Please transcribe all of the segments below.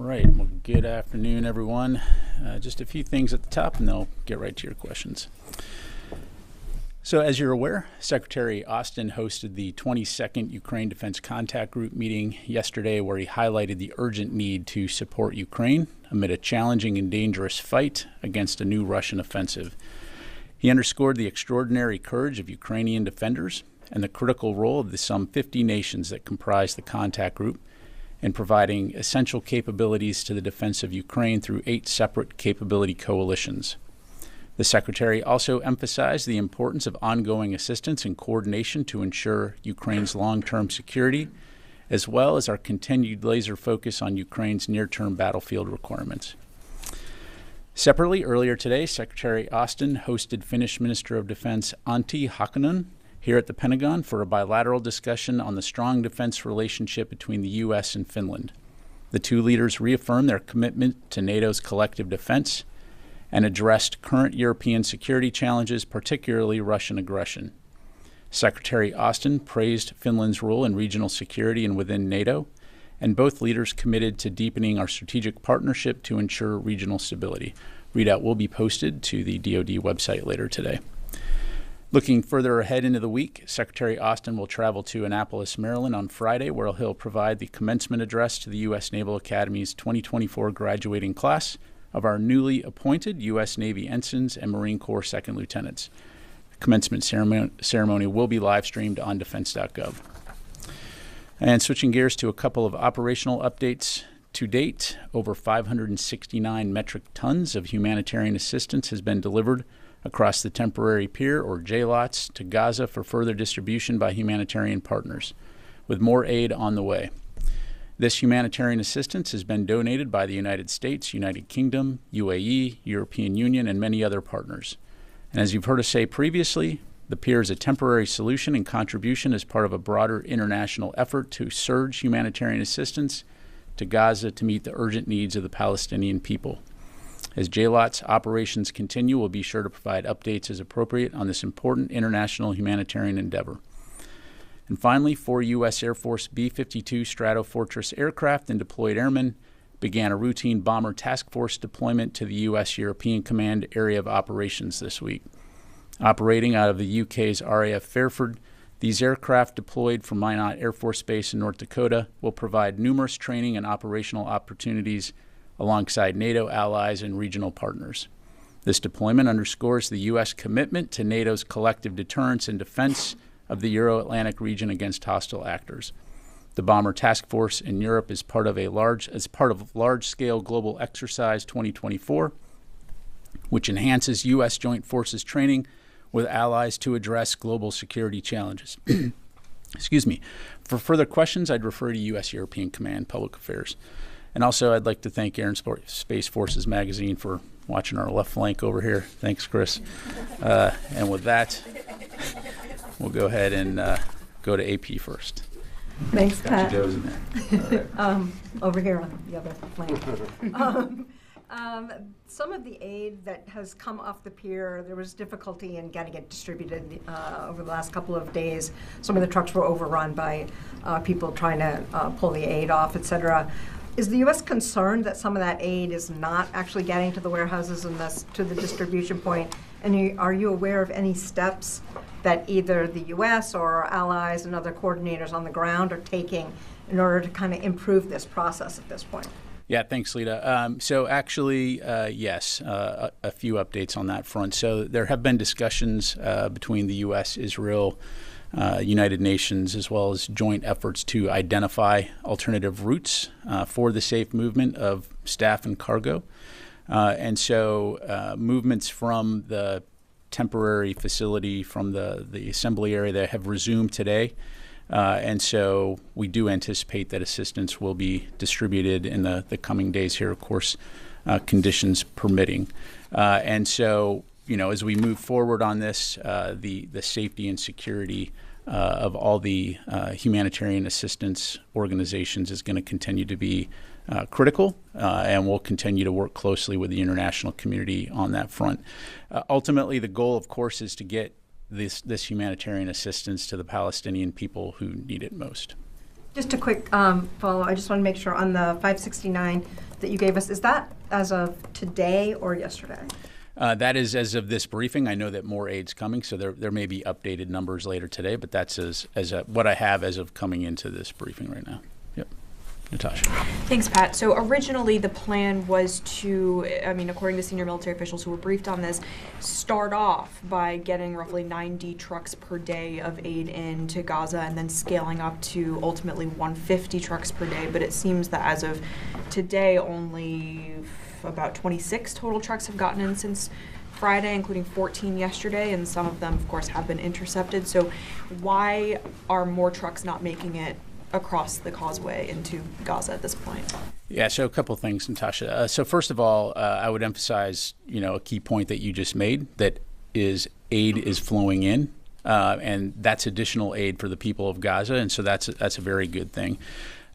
right. Well, good afternoon, everyone. Just a few things at the top, and they'll get right to your questions. So as you're aware, Secretary Austin hosted the 22nd Ukraine Defense Contact Group meeting yesterday, where he highlighted the urgent need to support Ukraine amid a challenging and dangerous fight against a new Russian offensive. He underscored the extraordinary courage of Ukrainian defenders and the critical role of the some 50 nations that comprise the contact group in providing essential capabilities to the defense of Ukraine through 8 separate capability coalitions. The Secretary also emphasized the importance of ongoing assistance and coordination to ensure Ukraine's long-term security, as well as our continued laser focus on Ukraine's near-term battlefield requirements. Separately, earlier today, Secretary Austin hosted Finnish Minister of Defense Antti Hakonen here at the Pentagon for a bilateral discussion on the strong defense relationship between the U.S. and Finland. The two leaders reaffirmed their commitment to NATO's collective defense and addressed current European security challenges, particularly Russian aggression. Secretary Austin praised Finland's role in regional security and within NATO, and both leaders committed to deepening our strategic partnership to ensure regional stability. Readout will be posted to the DoD website later today. Looking further ahead into the week, Secretary Austin will travel to Annapolis, Maryland on Friday, where he'll provide the commencement address to the U.S. Naval Academy's 2024 graduating class of our newly appointed U.S. Navy ensigns and Marine Corps second lieutenants. The commencement ceremony will be live streamed on defense.gov. And switching gears to a couple of operational updates. To date, over 569 metric tons of humanitarian assistance has been delivered across the temporary pier, or JLOTS, to Gaza for further distribution by humanitarian partners, with more aid on the way. This humanitarian assistance has been donated by the United States, United Kingdom, UAE, European Union, and many other partners. And as you've heard us say previously, the pier is a temporary solution and contribution as part of a broader international effort to surge humanitarian assistance to Gaza to meet the urgent needs of the Palestinian people. As JLOTS operations continue, we'll be sure to provide updates as appropriate on this important international humanitarian endeavor. And finally, 4 U.S. Air Force B-52 Stratofortress aircraft and deployed airmen began a routine bomber task force deployment to the U.S. European Command Area of Operations this week. Operating out of the UK's RAF Fairford, these aircraft deployed from Minot Air Force Base in North Dakota will provide numerous training and operational opportunities alongside NATO allies and regional partners. This deployment underscores the U.S. commitment to NATO's collective deterrence and defense of the Euro-Atlantic region against hostile actors. The Bomber Task Force in Europe is part of large-scale global exercise 2024, which enhances U.S. Joint Forces training with allies to address global security challenges. Excuse me. For further questions, I'd refer to U.S. European Command Public Affairs. And also, I'd like to thank Air and Space Forces Magazine for watching our left flank over here. Thanks, Chris. And with that, we'll go ahead and go to AP first. Thanks, Pat. Joe's in there. All right. Over here on the other flank. Some of the aid that has come off the pier, there was difficulty in getting it distributed over the last couple of days. Some of the trucks were overrun by people trying to pull the aid off, et cetera. Is the U.S. concerned that some of that aid is not actually getting to the warehouses and thus to the distribution point? And are you aware of any steps that either the U.S. or our allies and other coordinators on the ground are taking in order to kind of improve this process at this point? Yeah, thanks, Lita. So actually, yes, a few updates on that front. So there have been discussions between the U.S., Israel, United Nations, as well as joint efforts to identify alternative routes for the safe movement of staff and cargo. And so movements from the temporary facility, from the assembly area, that have resumed today. And so we do anticipate that assistance will be distributed in the coming days here, of course, conditions permitting. And so, you know, as we move forward on this, the safety and security of all the humanitarian assistance organizations is going to continue to be critical, and we'll continue to work closely with the international community on that front. Ultimately, the goal, of course, is to get this humanitarian assistance to the Palestinian people who need it most. Just a quick follow. I just want to make sure on the 569, that you gave us, is that as of today or yesterday? That is as of this briefing. I know that more aid's coming, so there may be updated numbers later today, but that's what I have as of coming into this briefing right now. Yep. Natasha. Thanks, Pat. So originally the plan was to, according to senior military officials who were briefed on this, start off by getting roughly 90 trucks per day of aid into Gaza and then scaling up to ultimately 150 trucks per day. But it seems that as of today, only about 26 total trucks have gotten in since Friday, including 14 yesterday, and some of them, of course, have been intercepted. So why are more trucks not making it across the causeway into Gaza at this point? Yeah, so a couple of things, Natasha. So first of all, I would emphasize, a key point that you just made, that is aid is flowing in, and that's additional aid for the people of Gaza, and so that's a very good thing.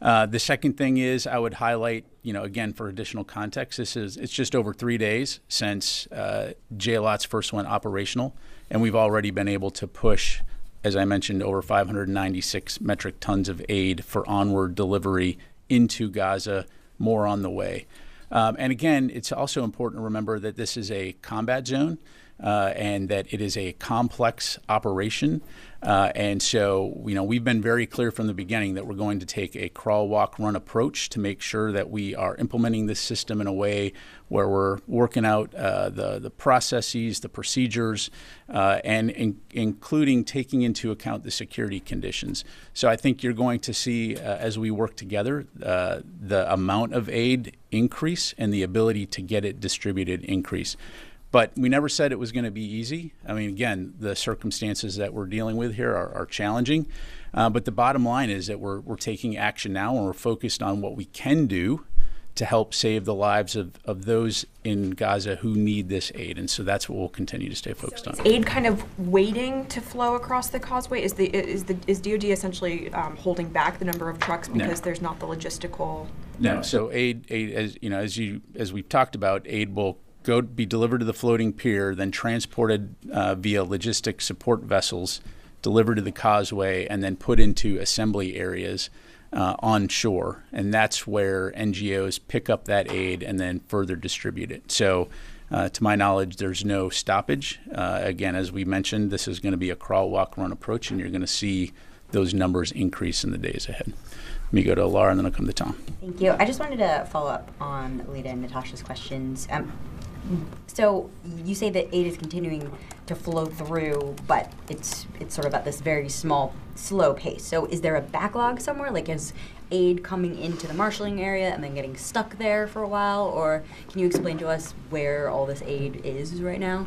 The second thing is I would highlight, again, for additional context, it's just over 3 days since JLOTS first went operational, and we've already been able to push, as I mentioned, over 596 metric tons of aid for onward delivery into Gaza, more on the way. And again, it's also important to remember that this is a combat zone and that it is a complex operation. And so, we've been very clear from the beginning that we're going to take a crawl, walk, run approach to make sure that we are implementing this system in a way where we're working out the processes, the procedures, and including taking into account the security conditions. So I think you're going to see, as we work together, the amount of aid increase and the ability to get it distributed increase. But we never said it was going to be easy. Again, the circumstances that we're dealing with here are challenging. But the bottom line is that we're taking action now, and we're focused on what we can do to help save the lives of those in Gaza who need this aid. And so that's what we'll continue to stay focused on. Is aid kind of waiting to flow across the causeway? Is DoD essentially holding back the number of trucks because there's not the logistical? No. So aid as we've talked about, aid will be delivered to the floating pier, then transported via logistic support vessels, delivered to the causeway, and then put into assembly areas on shore. And that's where NGOs pick up that aid and then further distribute it. So to my knowledge, there's no stoppage. Again, as we mentioned, this is going to be a crawl, walk, run approach, and you're going to see those numbers increase in the days ahead. Let me go to Laura, and then I'll come to Tom. Thank you. I just wanted to follow up on Lita and Natasha's questions. So you say that aid is continuing to flow through, but it's sort of at this very small, slow pace. So is there a backlog somewhere? Like, is aid coming into the marshalling area and then getting stuck there for a while? Or can you explain to us where all this aid is right now?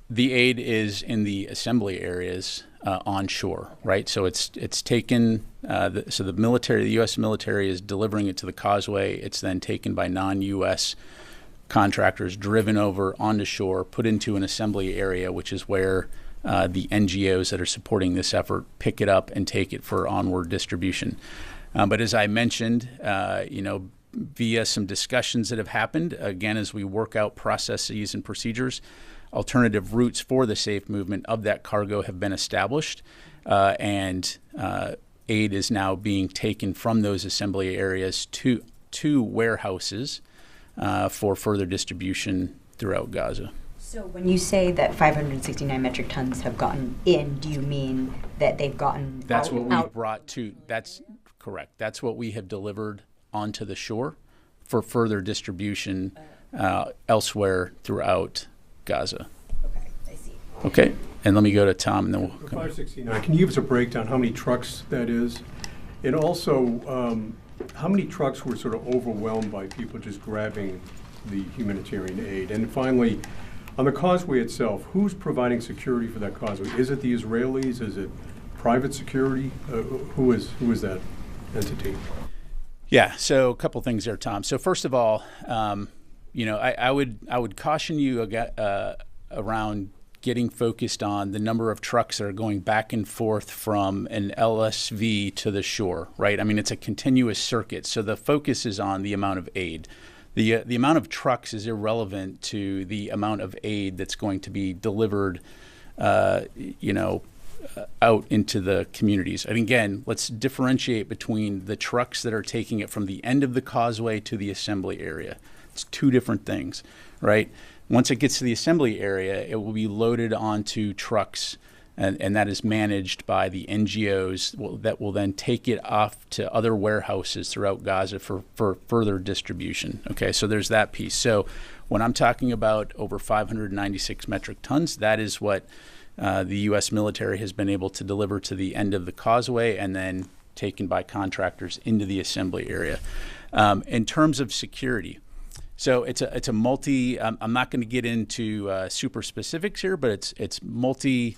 The aid is in the assembly areas onshore, right? So it's taken. So the military, the U.S. military, is delivering it to the causeway. It's then taken by non-U.S. contractors, driven over onto shore, put into an assembly area, which is where the NGOs that are supporting this effort pick it up and take it for onward distribution. But as I mentioned, via some discussions that have happened, again, as we work out processes and procedures, alternative routes for the safe movement of that cargo have been established, and aid is now being taken from those assembly areas to warehouses for further distribution throughout Gaza. So when you say that 569 metric tons have gotten in, do you mean that they've gotten That's out, what we out? brought to, that's correct. That's what we have delivered onto the shore for further distribution elsewhere throughout Gaza. Okay, I see. Okay, and let me go to Tom, and then we'll The 569, can you give us a breakdown, how many trucks that is? And also, how many trucks were sort of overwhelmed by people just grabbing the humanitarian aid? And finally, on the causeway itself, who's providing security for that causeway? Is it the Israelis? Is it private security? Who is that entity? Yeah, so a couple things there, Tom. So first of all, I would caution you around getting focused on the number of trucks that are going back and forth from an LSV to the shore, right? It's a continuous circuit, so the focus is on the amount of aid. The amount of trucks is irrelevant to the amount of aid that's going to be delivered, out into the communities. And again, let's differentiate between the trucks that are taking it from the end of the causeway to the assembly area. It's two different things, right? Once it gets to the assembly area, it will be loaded onto trucks, and that is managed by the NGOs that will then take it off to other warehouses throughout Gaza for further distribution. Okay, so there's that piece. So when I'm talking about over 596 metric tons, that is what the U.S. military has been able to deliver to the end of the causeway and then taken by contractors into the assembly area. In terms of security, so it's a multi. I'm not going to get into super specifics here, but it's multi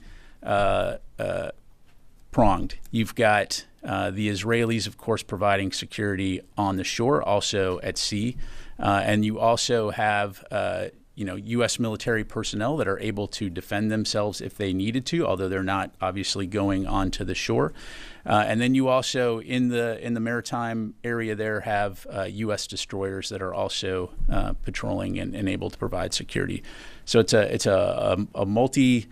pronged. You've got the Israelis, of course, providing security on the shore, also at sea, and you also have U.S. military personnel that are able to defend themselves if they needed to, although they're not obviously going onto the shore. And then you also, in the maritime area there, have U.S. destroyers that are also patrolling and able to provide security. So it's a multi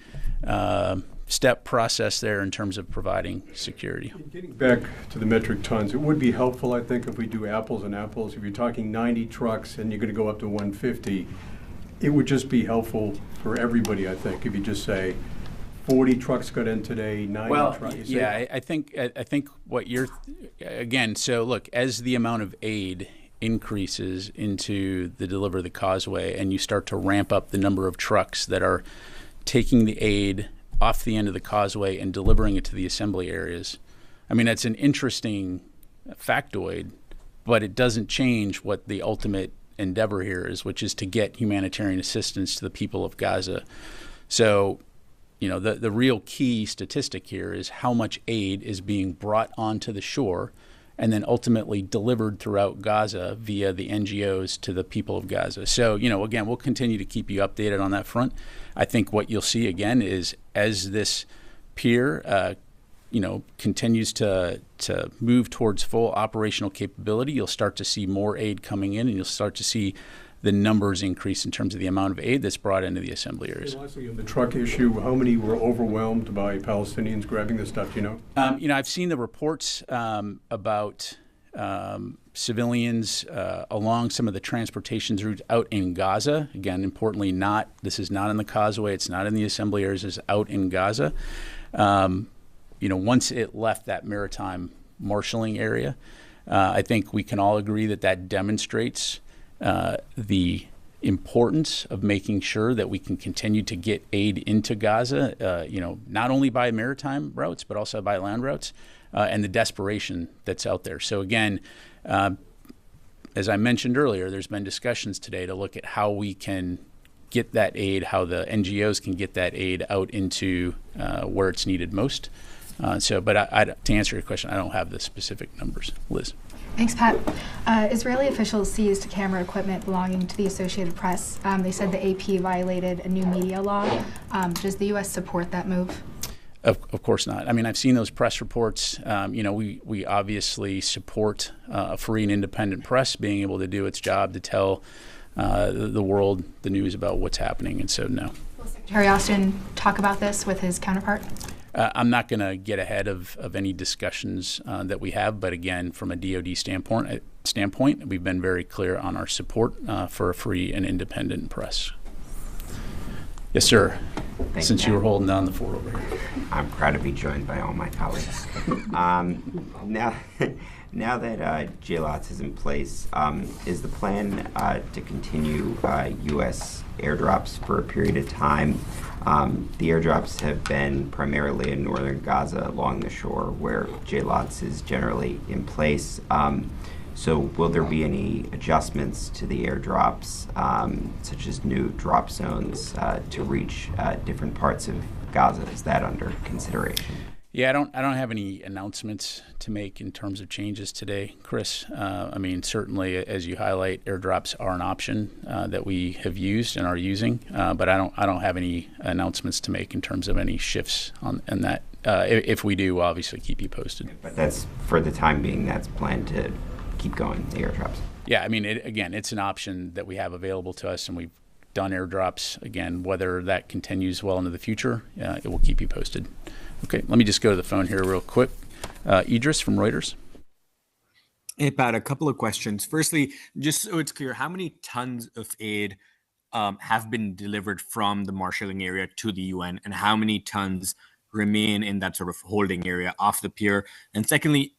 step process there in terms of providing security. Getting back to the metric tons, it would be helpful, I think, if we do apples and apples. If you're talking 90 trucks and you're going to go up to 150, it would just be helpful for everybody, I think, if you just say 40 trucks got in today, 90 trucks. Yeah, I think what you're, again, so look, as the amount of aid increases into the Deliver the Causeway and you start to ramp up the number of trucks that are taking the aid off the end of the causeway and delivering it to the assembly areas, I mean, that's an interesting factoid, but it doesn't change what the ultimate endeavor here is, which is to get humanitarian assistance to the people of Gaza. So, the real key statistic here is how much aid is being brought onto the shore and then ultimately delivered throughout Gaza via the NGOs to the people of Gaza. So, again, we'll continue to keep you updated on that front. I think what you'll see again is as this pier continues to move towards full operational capability, you'll start to see more aid coming in, and you'll start to see the numbers increase in terms of the amount of aid that's brought into the assembly areas. Lastly, on the truck issue, how many were overwhelmed by Palestinians grabbing this stuff, do you know? I've seen the reports about civilians along some of the transportation routes out in Gaza. Again, importantly, this is not in the causeway, it's not in the assembly areas, it's out in Gaza. Once it left that maritime marshaling area, I think we can all agree that demonstrates the importance of making sure that we can continue to get aid into Gaza, not only by maritime routes, but also by land routes, and the desperation that's out there. So again, as I mentioned earlier, there's been discussions today to look at how we can get that aid, how the NGOs can get that aid out into where it's needed most. But to answer your question, I don't have the specific numbers. Liz. Thanks, Pat. Israeli officials seized camera equipment belonging to the Associated Press. They said the AP violated a new media law. Does the U.S. support that move? Of course not. I mean, I've seen those press reports. We obviously support a free and independent press being able to do its job to tell the world the news about what's happening, and so no. Will Secretary Austin talk about this with his counterpart? I'm not going to get ahead of any discussions that we have, but again, from a DoD standpoint, we've been very clear on our support for a free and independent press. Yes, sir. Since you were holding down the fort over here. I'm proud to be joined by all my colleagues. Now that JLOTS is in place, is the plan to continue U.S. airdrops for a period of time? The airdrops have been primarily in northern Gaza along the shore where JLOTS is generally in place. So will there be any adjustments to the airdrops, such as new drop zones to reach different parts of Gaza? Is that under consideration? Yeah, I don't have any announcements to make in terms of changes today, Chris. Certainly, as you highlight, airdrops are an option that we have used and are using, but I don't have any announcements to make in terms of any shifts on that. If we do, we'll obviously keep you posted. But that's, for the time being, that's planned to keep going, the airdrops. Yeah, it's an option that we have available to us, and we've done airdrops. Again, whether that continues well into the future, it will keep you posted. Okay, let me just go to the phone here real quick. Idris from Reuters. Hey, Pat, a couple of questions. Firstly, just so it's clear, how many tons of aid have been delivered from the marshalling area to the UN, and how many tons remain in that sort of holding area off the pier? And secondly,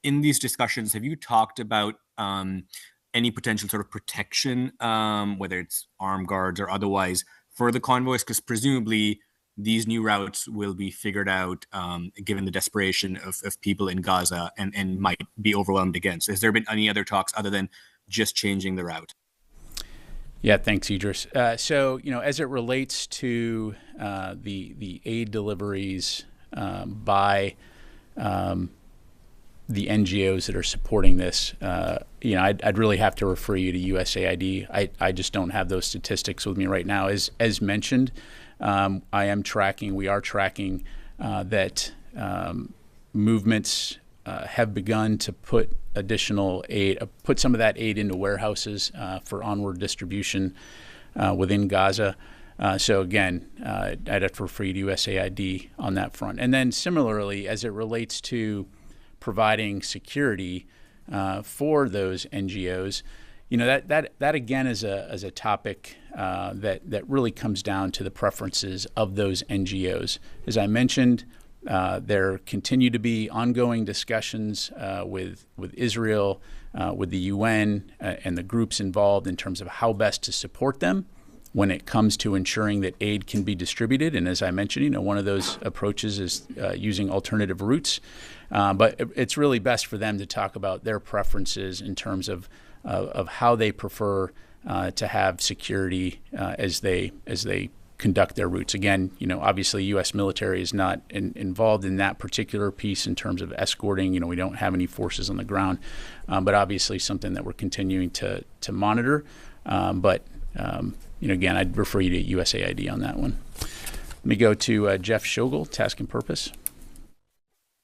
in these discussions, have you talked about any potential sort of protection, whether it's armed guards or otherwise, for the convoys? Because presumably these new routes will be figured out given the desperation of people in Gaza and might be overwhelmed again. So has there been any other talks other than just changing the route? Yeah, thanks, Idris. So, as it relates to the aid deliveries by the NGOs that are supporting this, I'd really have to refer you to USAID. I just don't have those statistics with me right now. As mentioned, we are tracking that movements have begun to put additional aid, put some of that aid into warehouses for onward distribution within Gaza. So again, I'd have to refer you to USAID on that front. And then similarly, as it relates to providing security for those NGOs, that again is a topic that really comes down to the preferences of those NGOs. As I mentioned, there continue to be ongoing discussions with Israel, with the UN, and the groups involved in terms of how best to support them when it comes to ensuring that aid can be distributed. And as I mentioned, one of those approaches is using alternative routes. But it's really best for them to talk about their preferences in terms of how they prefer to have security as they conduct their routes. Again, obviously U.S. military is not involved in that particular piece in terms of escorting. We don't have any forces on the ground, but obviously something that we're continuing to monitor. But again, I'd refer you to USAID on that one. Let me go to Jeff Schogel, Task and Purpose.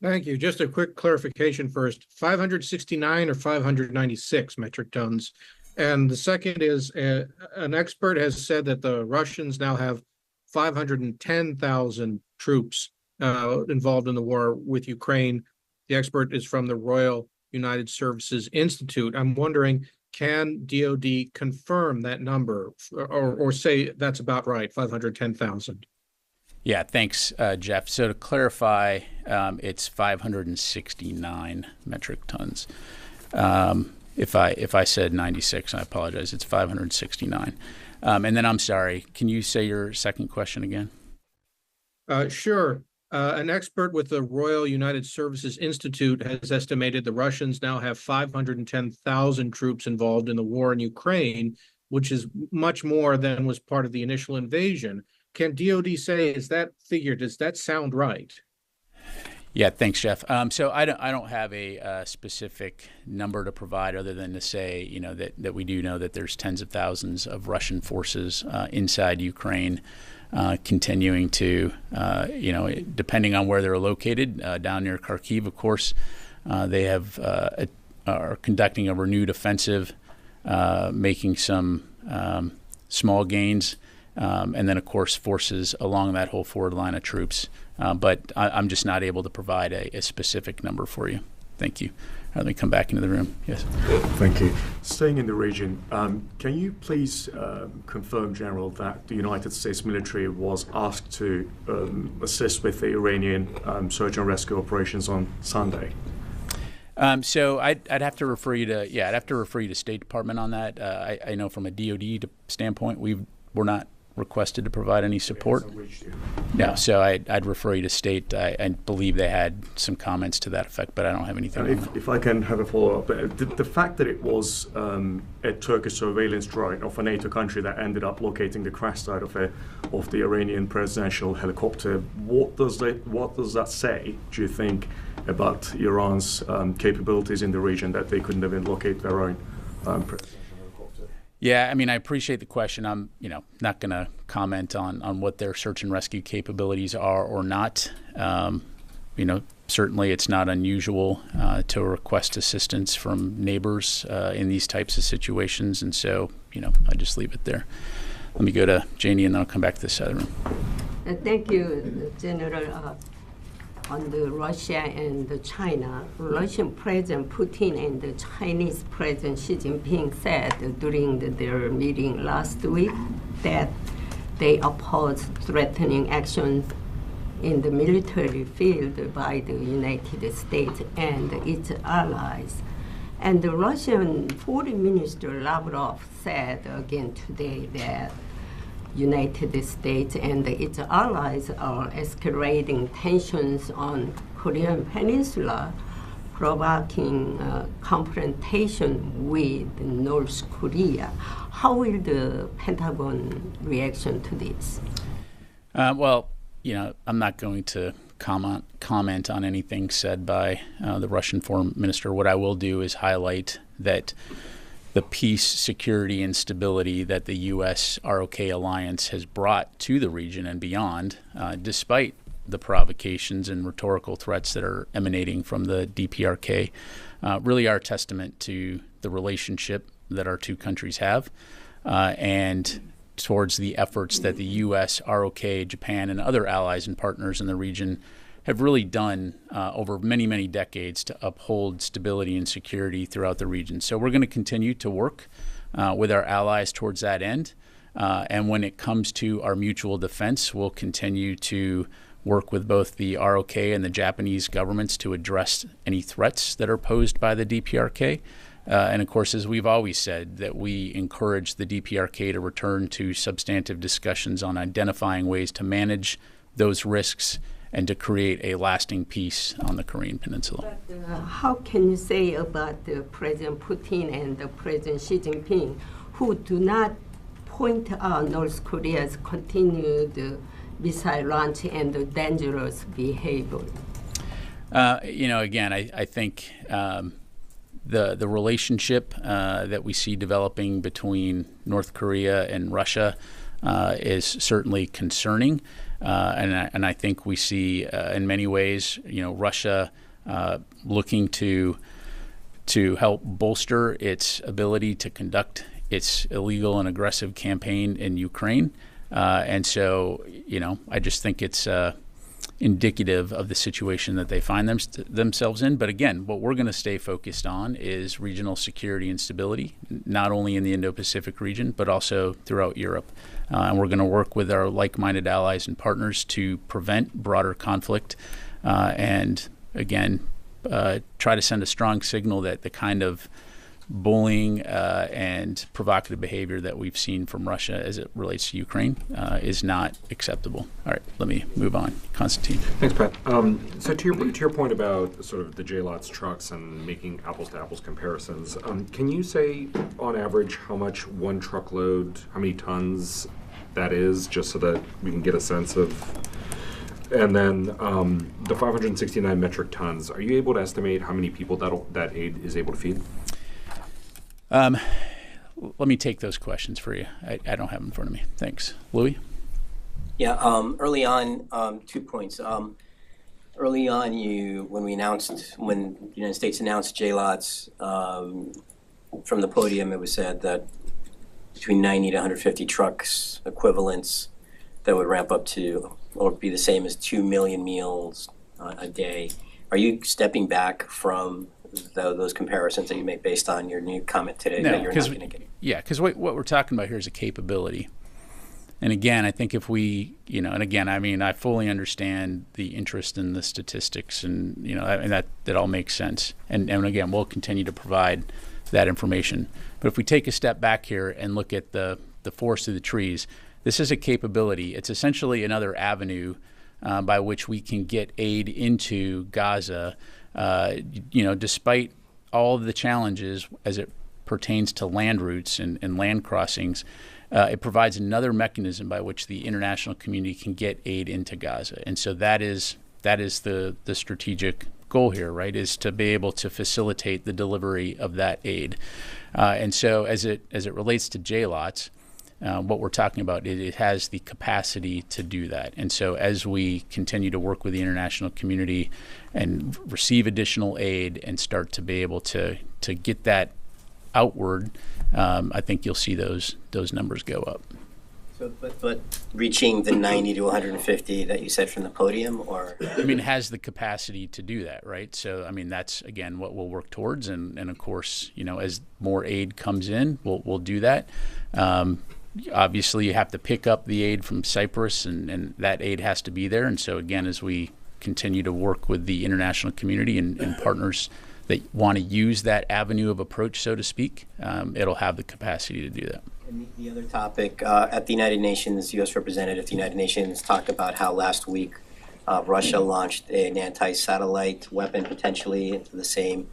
Thank you. Just a quick clarification first, 569 or 596 metric tons. And the second is an expert has said that the Russians now have 510,000 troops involved in the war with Ukraine. The expert is from the Royal United Services Institute. I'm wondering, can DoD confirm that number or say that's about right, 510,000? Yeah, thanks, Jeff. So to clarify, it's 569 metric tons. If I said 96, I apologize. It's 569. And then I'm sorry. Can you say your second question again? Sure. An expert with the Royal United Services Institute has estimated the Russians now have 510,000 troops involved in the war in Ukraine, which is much more than was part of the initial invasion. Can DoD say, does that sound right? Yeah, thanks, Jeff. So I don't have a specific number to provide other than to say, that we do know that there's tens of thousands of Russian forces inside Ukraine, continuing to, depending on where they're located, down near Kharkiv, of course, they are conducting a renewed offensive, making some small gains. And then, of course, forces along that whole forward line of troops. But I'm just not able to provide a specific number for you. Thank you. Let me come back into the room. Yes. Thank you. Staying in the region, can you please confirm, General, that the United States military was asked to assist with the Iranian search and rescue operations on Sunday? So I'd have to refer you to State Department on that. I know from a DoD standpoint, we're not requested to provide any support. No, so I'd refer you to State. I believe they had some comments to that effect, but I don't have anything. If I can have a follow-up, the fact that it was a Turkish surveillance drone of a NATO country that ended up locating the crash site of the Iranian presidential helicopter, what does that say, do you think, about Iran's capabilities in the region, that they couldn't even locate their own presidential helicopter? Yeah, I appreciate the question. I'm, not going to comment on what their search and rescue capabilities are or not. Certainly it's not unusual to request assistance from neighbors in these types of situations, and so, I just leave it there. Let me go to Janie, and then I'll come back to this side of the room. Thank you, General. on the Russia and the China. Russian President Putin and the Chinese President Xi Jinping said during their meeting last week that they oppose threatening actions in the military field by the United States and its allies. And the Russian Foreign Minister Lavrov said again today that United States and its allies are escalating tensions on Korean Peninsula, provoking confrontation with North Korea. How will the Pentagon reaction to this? Well, I'm not going to comment on anything said by the Russian foreign minister. What I will do is highlight that the peace, security, and stability that the U.S. ROK alliance has brought to the region and beyond, despite the provocations and rhetorical threats that are emanating from the DPRK, really are a testament to the relationship that our two countries have, and towards the efforts that the U.S., ROK, Japan, and other allies and partners in the region have really done over many, many decades to uphold stability and security throughout the region. So we're going to continue to work with our allies towards that end. And when it comes to our mutual defense, we'll continue to work with both the ROK and the Japanese governments to address any threats that are posed by the DPRK. And of course, as we've always said, that we encourage the DPRK to return to substantive discussions on identifying ways to manage those risks and to create a lasting peace on the Korean Peninsula. But, how can you say about President Putin and President Xi Jinping, who do not point out North Korea's continued missile launch and dangerous behavior? Again, I think the relationship that we see developing between North Korea and Russia is certainly concerning. And I think we see in many ways, Russia looking to help bolster its ability to conduct its illegal and aggressive campaign in Ukraine. And so, I just think it's indicative of the situation that they find themselves in. But again, what we're going to stay focused on is regional security and stability, not only in the Indo-Pacific region, but also throughout Europe. And we're going to work with our like-minded allies and partners to prevent broader conflict and, again, try to send a strong signal that the kind of bullying and provocative behavior that we've seen from Russia as it relates to Ukraine is not acceptable. All right, let me move on. Konstantin. Thanks, Pat. So to your point about sort of the JLOTS trucks and making apples-to-apples comparisons, can you say, on average, how much one truckload, how many tons that is, just so that we can get a sense of... And then the 569 metric tons, are you able to estimate how many people that aid is able to feed? Let me take those questions for you. I don't have them in front of me. Thanks. Louis? Yeah, early on, 2 points. Early on, when the United States announced JLOTS, from the podium, it was said that between 90 to 150 trucks equivalents that would ramp up to, or be the same as 2 million meals a day. Are you stepping back from those comparisons that you make based on your new comment today that you're not going to get? Yeah, because what we're talking about here is a capability. And again, I think if we, and again, I fully understand the interest in the statistics and, and that all makes sense. And again, we'll continue to provide that information. But if we take a step back here and look at the forest through the trees, this is a capability. It's essentially another avenue by which we can get aid into Gaza, despite all of the challenges as it pertains to land routes and land crossings. It provides another mechanism by which the international community can get aid into Gaza. And so that is the strategic goal here, right, is to be able to facilitate the delivery of that aid. And so as it relates to JLOTS, what we're talking about, it has the capacity to do that. And so as we continue to work with the international community and receive additional aid and start to be able to get that outward, I think you'll see those numbers go up. So, but reaching the 90 to 150 that you said from the podium, or? I mean, has the capacity to do that, right? So, I mean, that's, again, what we'll work towards. And of course, you know, as more aid comes in, we'll do that. Obviously, you have to pick up the aid from Cyprus, and that aid has to be there. And so, again, as we continue to work with the international community and partners that want to use that avenue of approach, so to speak, it'll have the capacity to do that. And the other topic, at the United Nations, U.S. representative at the United Nations talked about how last week Russia launched an anti-satellite weapon potentially into the same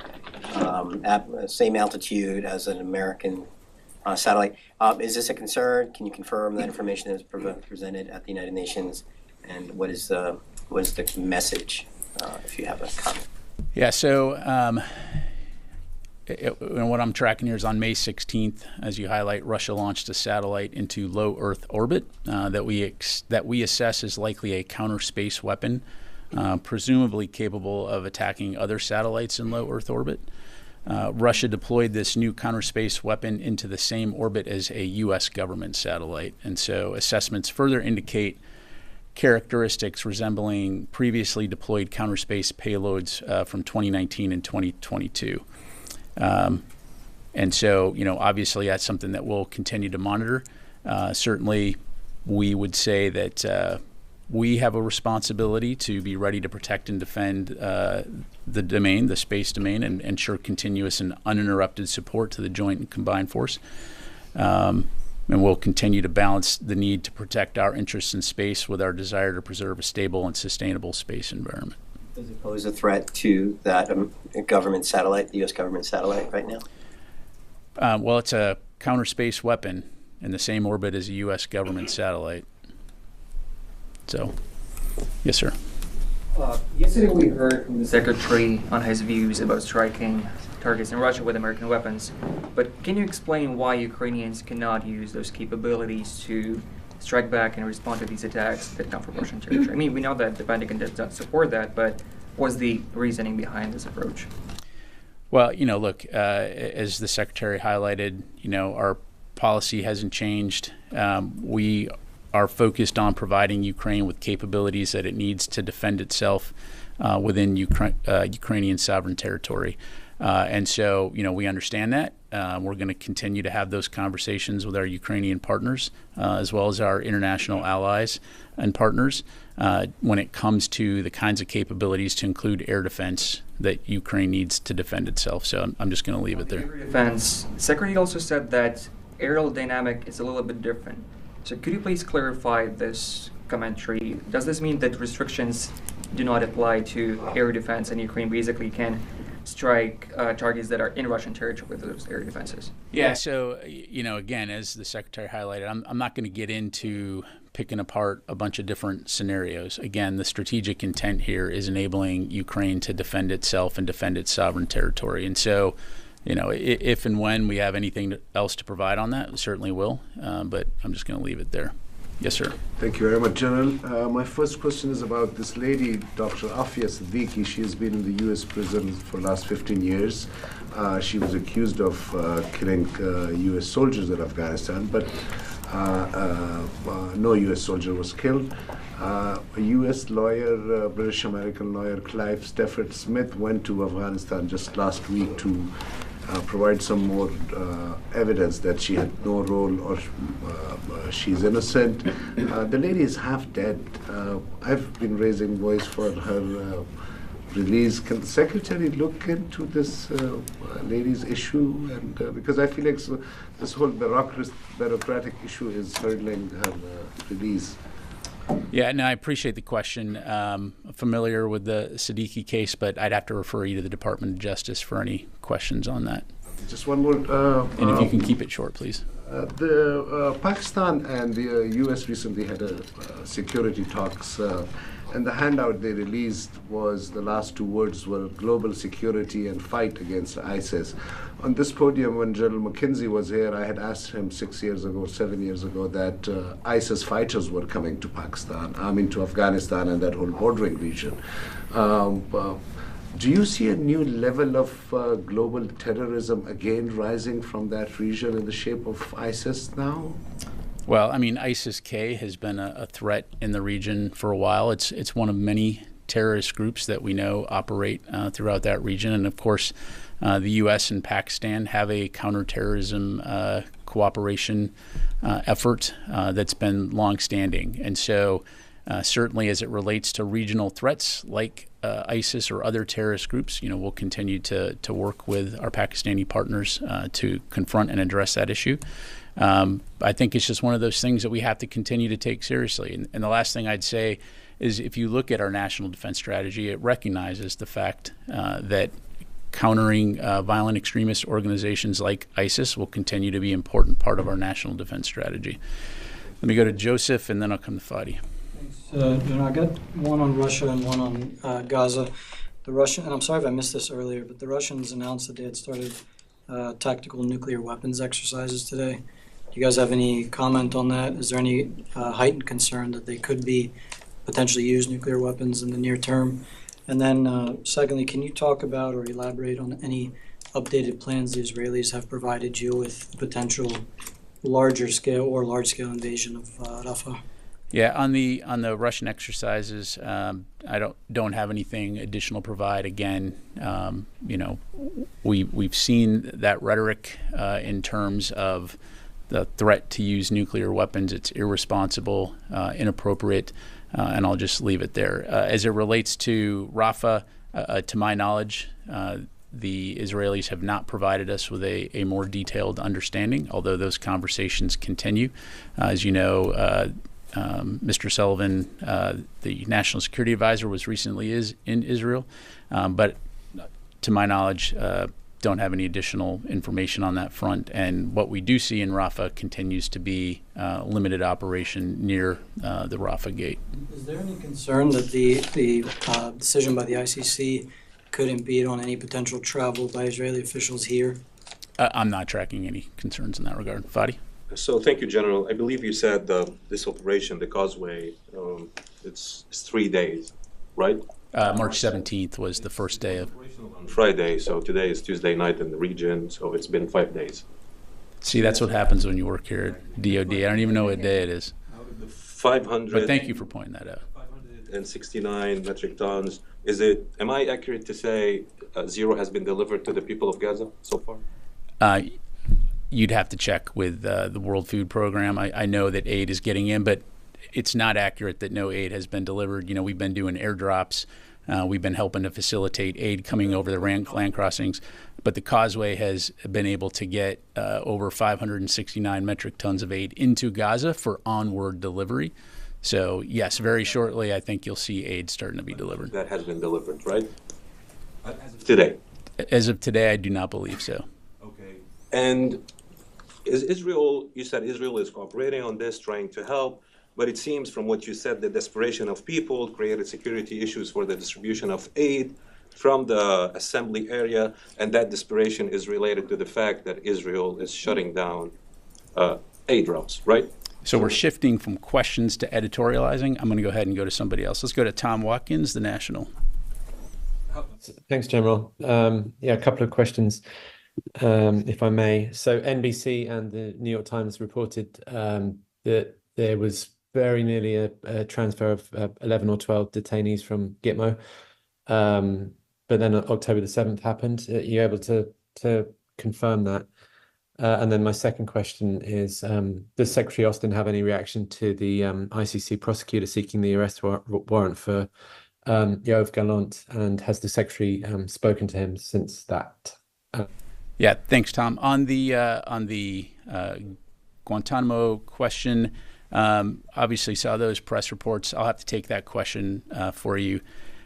altitude as an American satellite. Is this a concern? Can you confirm that information is presented at the United Nations? And what is the message, if you have a comment? Yeah, so what I'm tracking here is on May 16th, as you highlight, Russia launched a satellite into low Earth orbit that we assess as likely a counter space weapon, presumably capable of attacking other satellites in low Earth orbit. Russia deployed this new counter space weapon into the same orbit as a U.S. government satellite, and so assessments further indicate characteristics resembling previously deployed counter space payloads from 2019 and 2022. And so, you know, obviously that's something that we'll continue to monitor. Certainly, we would say that we have a responsibility to be ready to protect and defend the domain, the space domain, and ensure continuous and uninterrupted support to the joint and combined force. And we'll continue to balance the need to protect our interests in space with our desire to preserve a stable and sustainable space environment. Does it pose a threat to that government satellite, the U.S. government satellite right now? Well, it's a counter space weapon in the same orbit as a U.S. government satellite. So, yes, sir. Yesterday we heard from the Secretary on his views about striking targets in Russia with American weapons. But can you explain why Ukrainians cannot use those capabilities to strike back and respond to these attacks that come from Russian territory? I mean, we know that the Pentagon does not support that, but what's the reasoning behind this approach? Well, you know, look, as the Secretary highlighted, you know, our policy hasn't changed. We are focused on providing Ukraine with capabilities that it needs to defend itself within Ukrainian sovereign territory. And so, you know, we understand that. We're going to continue to have those conversations with our Ukrainian partners, as well as our international allies and partners, when it comes to the kinds of capabilities to include air defense that Ukraine needs to defend itself. So I'm just going to leave it there. Air defense. Secretary also said that aerial dynamic is a little bit different. So could you please clarify this commentary? Does this mean that restrictions do not apply to air defense and Ukraine basically can strike targets that are in Russian territory with those air defenses? Yeah, so, you know, again, as the Secretary highlighted, I'm not going to get into picking apart a bunch of different scenarios. Again, the strategic intent here is enabling Ukraine to defend itself and defend its sovereign territory. And so, you know, if and when we have anything else to provide on that, we certainly will. But I'm just going to leave it there. Yes, sir. Thank you very much, General. My first question is about this lady, Dr. Afia Siddiqui. She has been in the U.S. prison for the last 15 years. She was accused of killing U.S. soldiers in Afghanistan, but no U.S. soldier was killed. A U.S. lawyer, British-American lawyer, Clive Stafford Smith, went to Afghanistan just last week to provide some more evidence that she had no role or she's innocent. The lady is half dead. I've been raising voice for her release. Can the Secretary look into this lady's issue? And because I feel like this whole bureaucratic issue is hurdling her release. Yeah, no, I appreciate the question. I'm familiar with the Siddiqui case, but I'd have to refer you to the Department of Justice for any questions on that. Just one more. And if you can keep it short, please. Pakistan and the U.S. recently had a security talks, and the handout they released was, the last two words were global security and fight against ISIS. On this podium, when General McKenzie was here, I had asked him 7 years ago, that ISIS fighters were coming to to Afghanistan and that whole bordering region. Do you see a new level of global terrorism again rising from that region in the shape of ISIS now? Well, I mean, ISIS-K has been a threat in the region for a while. It's one of many terrorist groups that we know operate throughout that region. And of course, the U.S. and Pakistan have a counterterrorism cooperation effort that's been longstanding. And so certainly as it relates to regional threats like ISIS or other terrorist groups, we'll continue to work with our Pakistani partners to confront and address that issue. I think it's just one of those things that we have to continue to take seriously. And the last thing I'd say is if you look at our national defense strategy, it recognizes the fact that countering violent extremist organizations like ISIS will continue to be an important part of our national defense strategy. Let me go to Joseph, and then I'll come to Fadi. Thanks. I got one on Russia and one on Gaza. The Russian, and I'm sorry if I missed this earlier, but the Russians announced that they had started tactical nuclear weapons exercises today. Do you guys have any comment on that? Is there any heightened concern that they could be potentially use nuclear weapons in the near term? And then secondly, can you talk about or elaborate on any updated plans the Israelis have provided you with potential larger scale or large scale invasion of Rafah? Yeah, on the Russian exercises, I don't have anything additional to provide. Again, we've seen that rhetoric in terms of the threat to use nuclear weapons. It's irresponsible, inappropriate, and I'll just leave it there. As it relates to Rafah, to my knowledge, the Israelis have not provided us with a more detailed understanding, although those conversations continue. As you know, Mr. Sullivan, the National Security Advisor, was recently in Israel, but to my knowledge, don't have any additional information on that front. And what we do see in Rafah continues to be limited operation near the Rafah gate. Is there any concern that the decision by the ICC could impede on any potential travel by Israeli officials here? I'm not tracking any concerns in that regard. Fadi? So thank you, General. I believe you said this operation, the Causeway, it's 3 days, right? March 17th was the first day of on Friday, so today is Tuesday night in the region, so it's been 5 days. See, that's what happens when you work here at DOD. I don't even know what day it is. 500. But thank you for pointing that out. 569 metric tons. Am I accurate to say zero has been delivered to the people of Gaza so far? You'd have to check with the World Food Program. I know that aid is getting in, but it's not accurate that no aid has been delivered. We've been doing airdrops. We've been helping to facilitate aid coming over the land crossings. But the Causeway has been able to get over 569 metric tons of aid into Gaza for onward delivery. So, yes, very shortly, I think you'll see aid starting to be delivered. That has been delivered, right? As of today? As of today, I do not believe so. Okay. And is Israel, you said Israel is cooperating on this, trying to help, but it seems from what you said, the desperation of people created security issues for the distribution of aid from the assembly area, and that desperation is related to the fact that Israel is shutting down aid routes, right? So we're shifting from questions to editorializing. I'm going to go ahead and go to somebody else. Let's go to Tom Watkins, The National. Thanks, General. A couple of questions, if I may. So NBC and the New York Times reported that there was very nearly a transfer of 11 or 12 detainees from Gitmo. But then October the 7th happened. Are you able to confirm that? And then my second question is, does Secretary Austin have any reaction to the ICC prosecutor seeking the arrest warrant for Yoav Gallant? And has the Secretary spoken to him since that? Yeah, thanks, Tom. On the Guantanamo question, obviously saw those press reports. I'll have to take that question for you.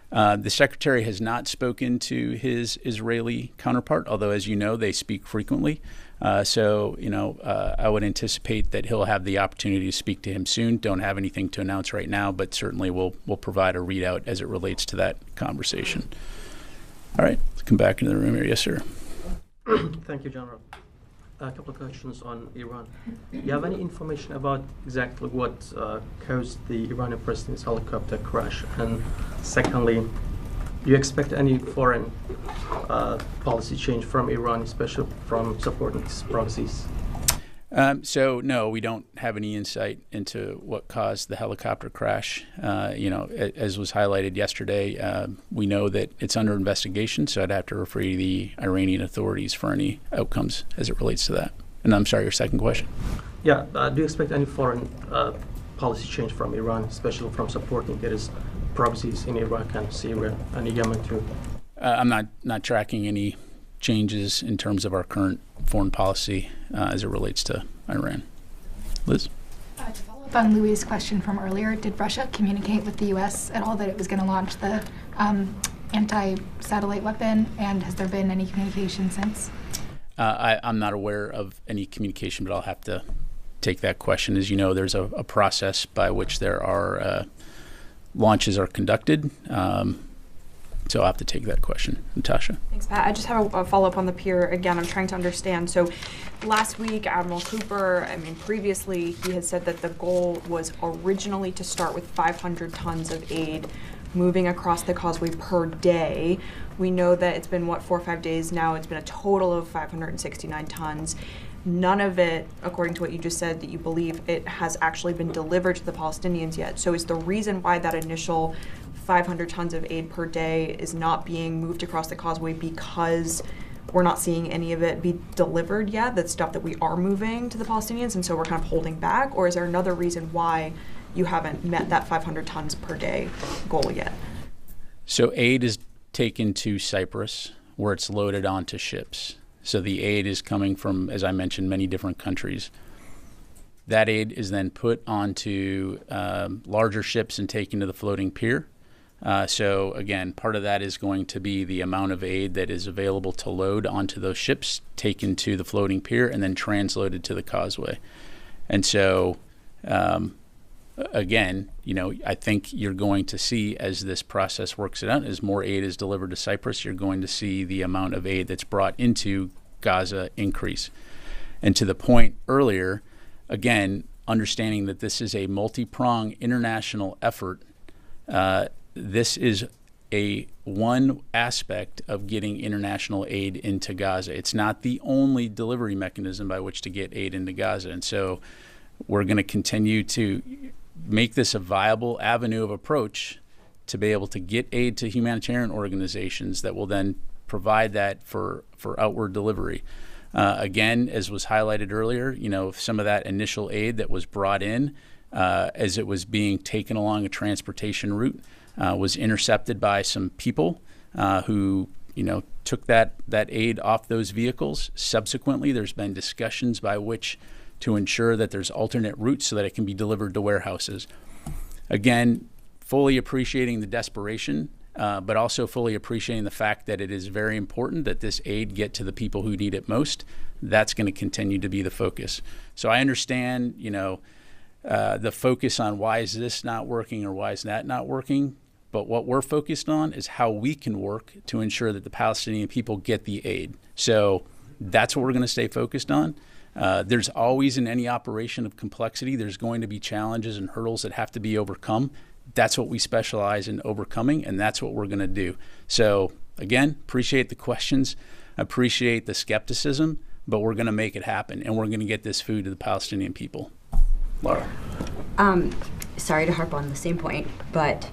The Secretary has not spoken to his Israeli counterpart, although, as you know, they speak frequently. So I would anticipate that he'll have the opportunity to speak to him soon. Don't have anything to announce right now, but certainly we'll provide a readout as it relates to that conversation. All right, let's come back into the room here. Yes, sir. Thank you, General. A couple of questions on Iran. Do you have any information about exactly what caused the Iranian president's helicopter crash? And secondly, do you expect any foreign policy change from Iran, especially from supporting these proxies? So no, we don't have any insight into what caused the helicopter crash. As was highlighted yesterday, we know that it's under investigation, so I'd have to refer you to the Iranian authorities for any outcomes as it relates to that. And I'm sorry, your second question? Yeah, do you expect any foreign policy change from Iran, especially from supporting its proxies in Iraq and Syria and Yemen too? I'm not tracking any changes in terms of our current foreign policy as it relates to Iran. Liz? To follow up on Louis' question from earlier, did Russia communicate with the U.S. at all that it was going to launch the anti-satellite weapon, and has there been any communication since? I'm not aware of any communication, but I'll have to take that question. As you know, there's a process by which there are launches are conducted. So I'll have to take that question. Natasha? Thanks, Pat. I just have a follow-up on the pier. Again, I'm trying to understand. So last week, Admiral Cooper, previously he had said that the goal was originally to start with 500 tons of aid moving across the causeway per day. We know that it's been, 4 or 5 days now, it's been a total of 569 tons. None of it, according to what you just said, that you believe it has actually been delivered to the Palestinians yet. So is the reason why that initial 500 tons of aid per day is not being moved across the causeway because we're not seeing any of it be delivered yet, that stuff that we are moving to the Palestinians, and so we're kind of holding back? Or is there another reason why you haven't met that 500 tons per day goal yet? So aid is taken to Cyprus, where it's loaded onto ships. So the aid is coming from, as I mentioned, many different countries. That aid is then put onto larger ships and taken to the floating pier. So again, part of that is going to be the amount of aid that is available to load onto those ships, taken to the floating pier, and then transloaded to the causeway. And so, again, I think you're going to see, as this process works it out, as more aid is delivered to Cyprus, you're going to see the amount of aid that's brought into Gaza increase. And to the point earlier, again, understanding that this is a multi-pronged international effort, this is one aspect of getting international aid into Gaza. It's not the only delivery mechanism by which to get aid into Gaza. And so we're going to continue to make this a viable avenue of approach to be able to get aid to humanitarian organizations that will then provide that for outward delivery. Again, as was highlighted earlier, some of that initial aid that was brought in as it was being taken along a transportation route was intercepted by some people who took that aid off those vehicles. Subsequently, there's been discussions by which to ensure that there's alternate routes so that it can be delivered to warehouses. Again, fully appreciating the desperation, but also fully appreciating the fact that it is very important that this aid get to the people who need it most. That's going to continue to be the focus. So I understand, the focus on why is this not working or why is that not working. But what we're focused on is how we can work to ensure that the Palestinian people get the aid. So that's what we're going to stay focused on. There's always, in any operation of complexity, there's going to be challenges and hurdles that have to be overcome. That's what we specialize in overcoming, and that's what we're going to do. So again, appreciate the questions, appreciate the skepticism, but we're going to make it happen, and we're going to get this food to the Palestinian people. Laura. Sorry to harp on the same point, but...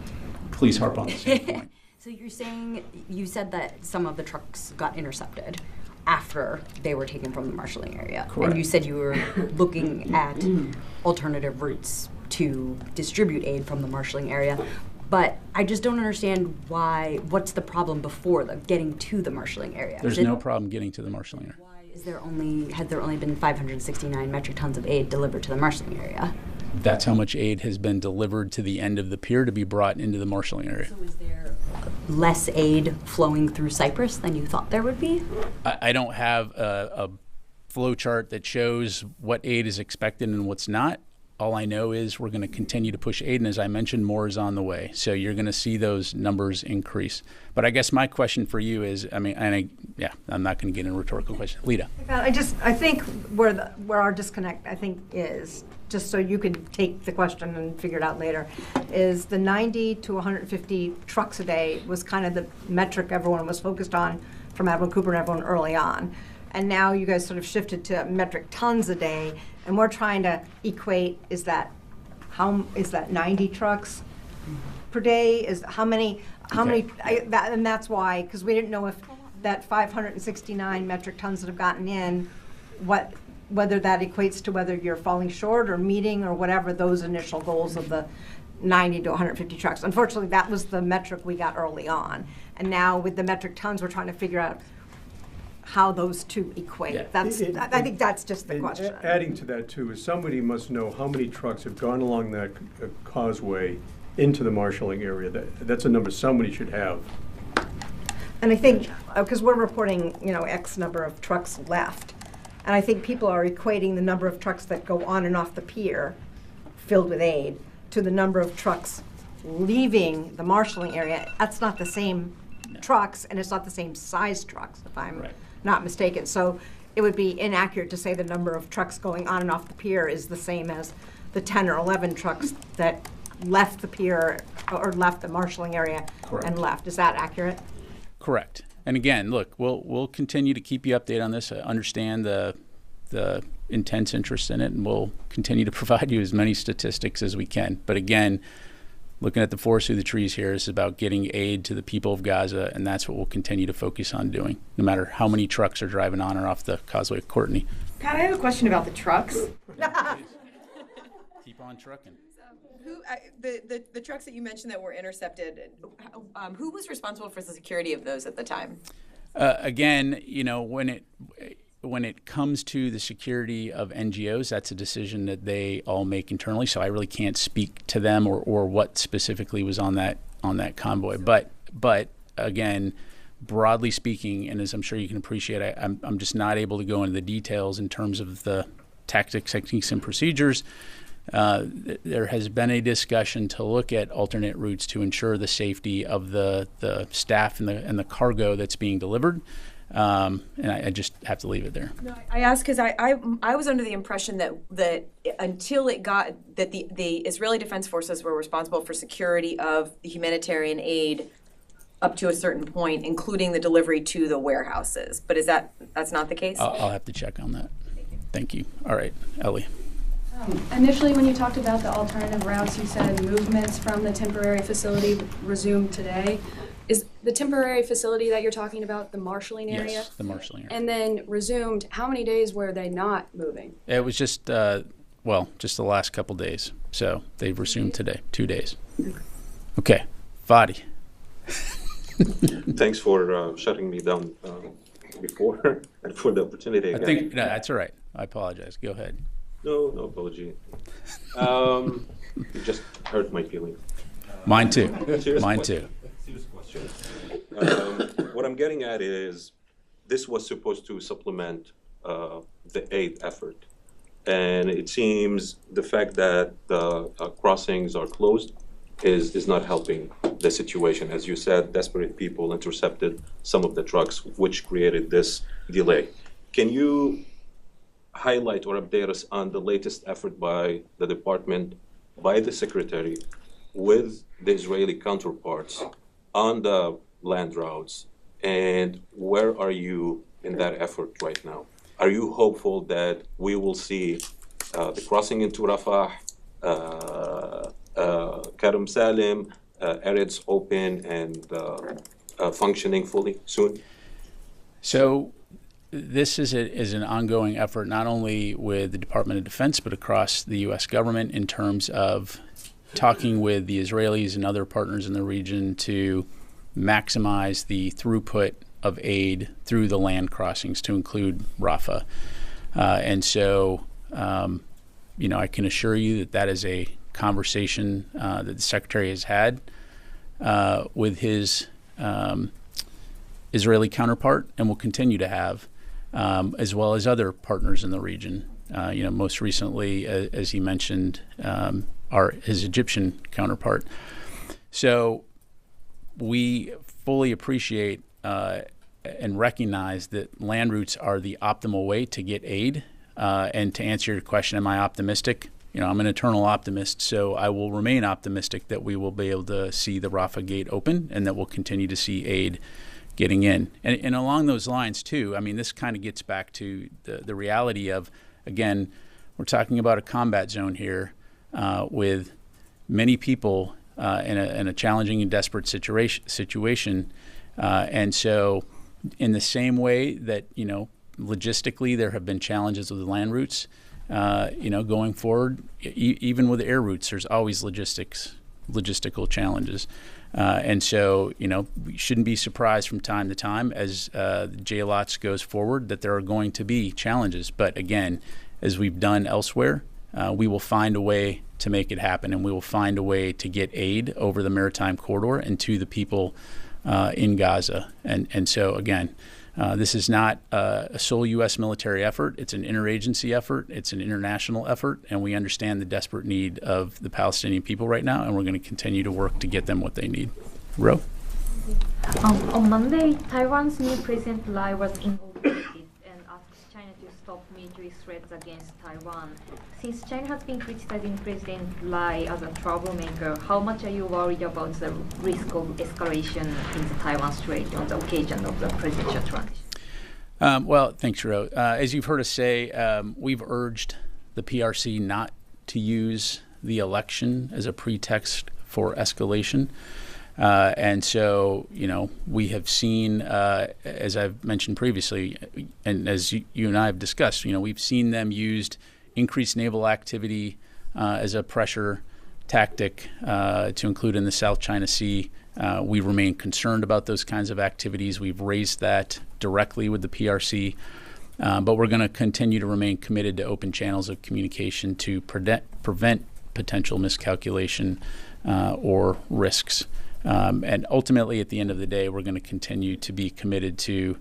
Please harp on the same point. So you said that some of the trucks got intercepted after they were taken from the marshalling area. Correct. And you said you were looking at alternative routes to distribute aid from the marshalling area. But I just don't understand what's the problem before getting to the marshalling area? There's no problem getting to the marshalling area. Why has there only been 569 metric tons of aid delivered to the marshalling area? That's how much aid has been delivered to the end of the pier to be brought into the marshalling area. So is there less aid flowing through Cyprus than you thought there would be? I don't have a flow chart that shows what aid is expected and what's not. All I know is we're going to continue to push aid, and as I mentioned, more is on the way. So you're going to see those numbers increase. But I guess my question for you is, I'm not going to get in a rhetorical question. Lita. I think where our disconnect, is, just so you can take the question and figure it out later, is the 90 to 150 trucks a day was kind of the metric everyone was focused on from Admiral Cooper and everyone early on. and now you guys sort of shifted to metric tons a day, and we're trying to equate, is that 90 trucks per day? Is how many, and that's why, because we didn't know if that 569 metric tons that have gotten in, whether that equates to whether you're falling short or meeting or whatever those initial goals of the 90 to 150 trucks. Unfortunately, that was the metric we got early on. And now with the metric tons, we're trying to figure out how those two equate. Yeah. I think that's just the question. Adding to that too is somebody must know how many trucks have gone along that causeway into the marshalling area. That's a number somebody should have. And I think, because we're reporting, X number of trucks left, and I think people are equating the number of trucks that go on and off the pier filled with aid to the number of trucks leaving the marshalling area. That's not the same trucks, and it's not the same size trucks, if I'm not mistaken. So it would be inaccurate to say the number of trucks going on and off the pier is the same as the 10 or 11 trucks that left the pier or left the marshalling area and left. Is that accurate? Correct. And again, look, we'll continue to keep you updated on this. I understand the intense interest in it, and we'll continue to provide you as many statistics as we can. But again, looking at the forest through the trees here, is about getting aid to the people of Gaza, and that's what we'll continue to focus on doing, no matter how many trucks are driving on or off the Causeway of Courtney. Pat, I have a question about the trucks. Keep on trucking. The trucks that you mentioned that were intercepted, who was responsible for the security of those at the time? Again, when it comes to the security of NGOs, that's a decision that they all make internally. So I really can't speak to them or what specifically was on that convoy. But again, broadly speaking, and as I'm sure you can appreciate, I'm just not able to go into the details in terms of the tactics, techniques, and procedures. There has been a discussion to look at alternate routes to ensure the safety of the staff and the cargo that's being delivered. And I just have to leave it there. No, I asked because I was under the impression that until it got that the Israeli Defense Forces were responsible for security of the humanitarian aid up to a certain point, including the delivery to the warehouses. But that's not the case? I'll have to check on that. Thank you. All right, Ellie. Initially, when you talked about the alternative routes, you said movements from the temporary facility resumed today. Is the temporary facility that you're talking about the marshalling area? Yes, the marshalling area. And then resumed, how many days were they not moving? It was just the last couple days. So they've resumed today, 2 days. Okay, Fadi. Thanks for shutting me down before and for the opportunity again. No, that's all right. I apologize. Go ahead. No apology. It just hurt my feelings. Mine too. Mine too. Serious question. What I'm getting at is this was supposed to supplement the aid effort. And it seems the fact that the crossings are closed is not helping the situation. As you said, desperate people intercepted some of the trucks, which created this delay. Can you highlight or update us on the latest effort by the department, by the secretary, with the Israeli counterparts on the land routes, and where are you in that effort right now? Are you hopeful that we will see the crossing into Rafah, Karam Salim, Eretz open and functioning fully soon? So this is an ongoing effort, not only with the Department of Defense, but across the U.S. government in terms of talking with the Israelis and other partners in the region to maximize the throughput of aid through the land crossings to include Rafah. And so, I can assure you that is a conversation that the Secretary has had with his Israeli counterpart and will continue to have, as well as other partners in the region. Most recently, as he mentioned, his Egyptian counterpart. So we fully appreciate and recognize that land routes are the optimal way to get aid. And to answer your question, am I optimistic? I'm an eternal optimist, so I will remain optimistic that we will be able to see the Rafah gate open and that we'll continue to see aid getting in. And along those lines too, I mean, this kind of gets back to the reality of, again, we're talking about a combat zone here with many people in a challenging and desperate situation. And so in the same way that, logistically there have been challenges with the land routes, going forward, even with air routes, there's always logistical challenges. And so, we shouldn't be surprised from time to time as the JLOTS goes forward that there are going to be challenges. But again, as we've done elsewhere, we will find a way to make it happen, and we will find a way to get aid over the maritime corridor and to the people in Gaza. And so, again, this is not a sole U.S. military effort. It's an interagency effort. It's an international effort, and we understand the desperate need of the Palestinian people right now, and we're going to continue to work to get them what they need. Ro? On Monday, Taiwan's new President Lai was inaugurated and asked China to stop military threats against Taiwan. Since China has been criticizing President Lai as a troublemaker, how much are you worried about the risk of escalation in the Taiwan Strait on the occasion of the presidential transition? Well, thanks, Ro. As you've heard us say, we've urged the PRC not to use the election as a pretext for escalation. And so, we have seen, as I've mentioned previously, and as you and I have discussed, we've seen them used increased naval activity as a pressure tactic to include in the South China Sea. We remain concerned about those kinds of activities. We've raised that directly with the PRC, but we're going to continue to remain committed to open channels of communication to prevent potential miscalculation or risks. And ultimately, at the end of the day, we're going to continue to be committed to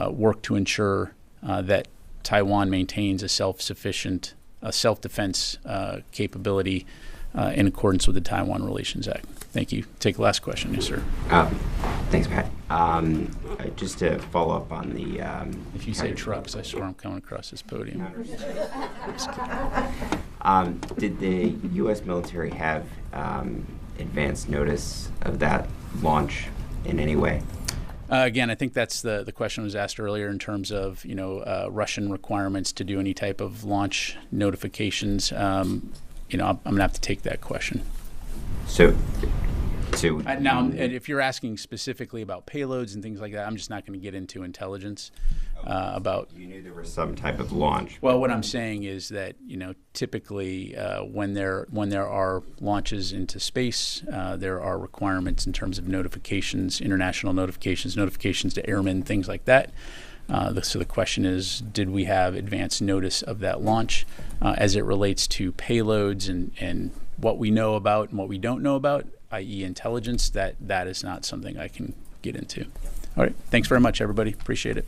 work to ensure that Taiwan maintains a self-sufficient, self-defense capability in accordance with the Taiwan Relations Act. Thank you. Take the last question, yes, sir. Thanks, Pat. Just to follow up on the... if you say trucks, I swear I'm coming across this podium. Did the U.S. military have advance notice of that launch in any way? Again, I think that's the question was asked earlier in terms of Russian requirements to do any type of launch notifications. I'm going to have to take that question. Now, and if you're asking specifically about payloads and things like that, I'm just not going to get into intelligence about. You knew there was some type of launch. Well, what I'm saying is that typically when there are launches into space, there are requirements in terms of notifications, international notifications to airmen, things like that. So the question is, did we have advance notice of that launch as it relates to payloads and what we know about and what we don't know about, i.e. intelligence? That is not something I can get into. All right. Thanks very much, everybody. Appreciate it.